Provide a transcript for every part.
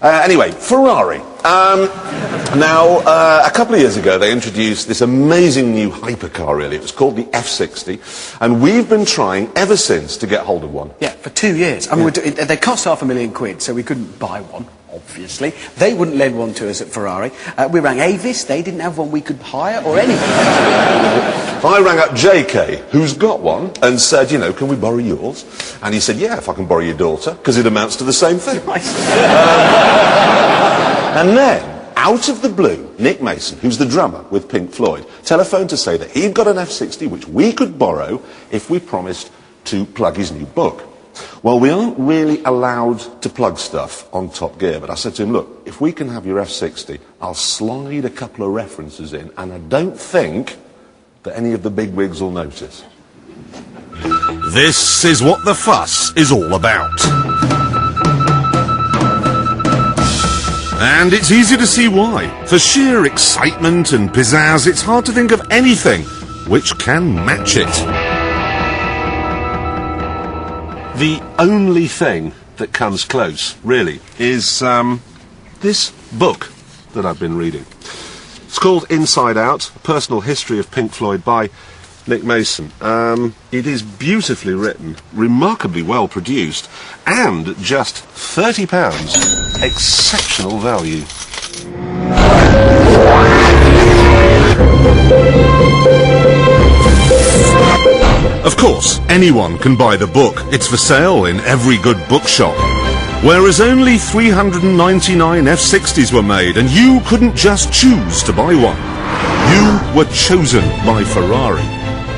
Anyway, Ferrari. Now, a couple of years ago, they introduced this amazing new hypercar, really. It was called the F60, and we've been trying ever since to get hold of one. Yeah, for 2 years. I mean, they cost £500,000, so we couldn't buy one, obviously. They wouldn't lend one to us at Ferrari. We rang Avis, they didn't have one we could hire, or anything. I rang up JK, who's got one, and said, you know, can we borrow yours? And he said, yeah, if I can borrow your daughter, because it amounts to the same thing. Nice. And then, out of the blue, Nick Mason, who's the drummer with Pink Floyd, telephoned to say that he'd got an F60 which we could borrow if we promised to plug his new book. Well, we aren't really allowed to plug stuff on Top Gear, but I said to him, look, if we can have your F60, I'll slide a couple of references in, and I don't think that any of the bigwigs will notice. This is what the fuss is all about. And it's easy to see why. For sheer excitement and pizzazz, it's hard to think of anything which can match it. The only thing that comes close, really, is this book that I've been reading. It's called Inside Out, A Personal History of Pink Floyd by Nick Mason. It is beautifully written, remarkably well produced, and just £30. Exceptional value. Of course, anyone can buy the book. It's for sale in every good bookshop. Whereas only 399 F60s were made, and you couldn't just choose to buy one. You were chosen by Ferrari,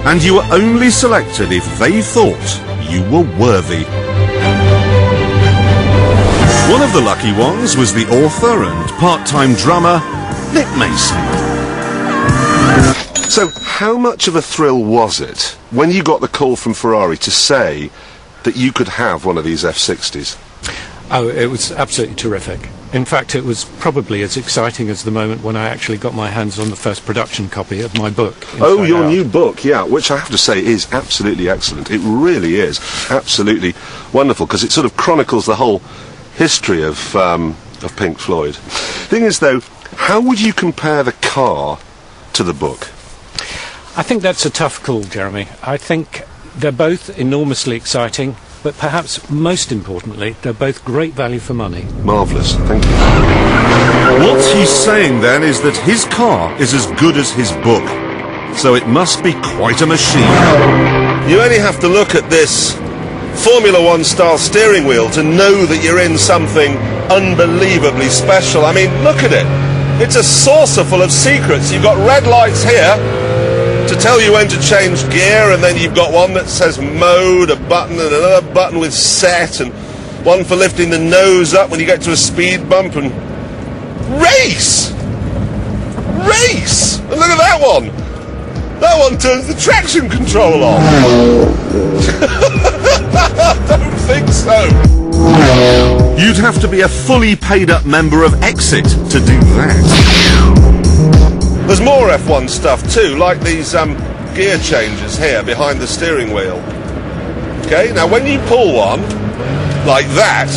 and you were only selected if they thought you were worthy. One of the lucky ones was the author and part-time drummer, Nick Mason. So, how much of a thrill was it when you got the call from Ferrari to say that you could have one of these F60s? Oh, it was absolutely terrific. In fact, it was probably as exciting as the moment when I actually got my hands on the first production copy of my book. Oh, your new book, yeah, which I have to say is absolutely excellent. It really is absolutely wonderful, because it sort of chronicles the whole history of Pink Floyd. Thing is, though, how would you compare the car to the book? I think that's a tough call, Jeremy. I think they're both enormously exciting, but perhaps most importantly, they're both great value for money. Marvellous, thank you. What he's saying then is that his car is as good as his book, so it must be quite a machine. You only have to look at this Formula One style steering wheel to know that you're in something unbelievably special. I mean, look at it. It's a saucer full of secrets. You've got red lights here to tell you when to change gear, and then you've got one that says mode, a button, and another button with set, and one for lifting the nose up when you get to a speed bump, and race! Race! And look at that one! That one turns the traction control on. I don't think so. You'd have to be a fully paid up member of Exit to do that. There's more F1 stuff too, like these gear changes here behind the steering wheel. Okay, now when you pull one like that,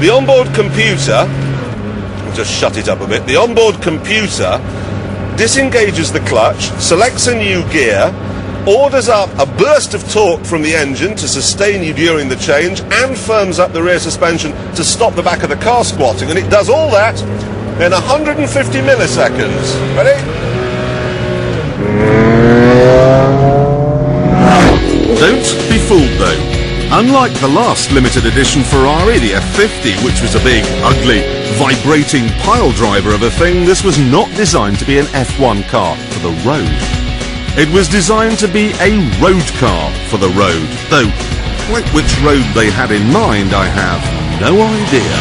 the onboard computer, I'll just shut it up a bit, the onboard computer disengages the clutch, selects a new gear, orders up a burst of torque from the engine to sustain you during the change, and firms up the rear suspension to stop the back of the car squatting, and it does all that in 150 milliseconds. Ready? Don't be fooled though. Unlike the last limited edition Ferrari, the F50, which was a big, ugly, vibrating pile driver of a thing, this was not designed to be an F1 car for the road. It was designed to be a road car for the road, though quite which road they had in mind, I have no idea.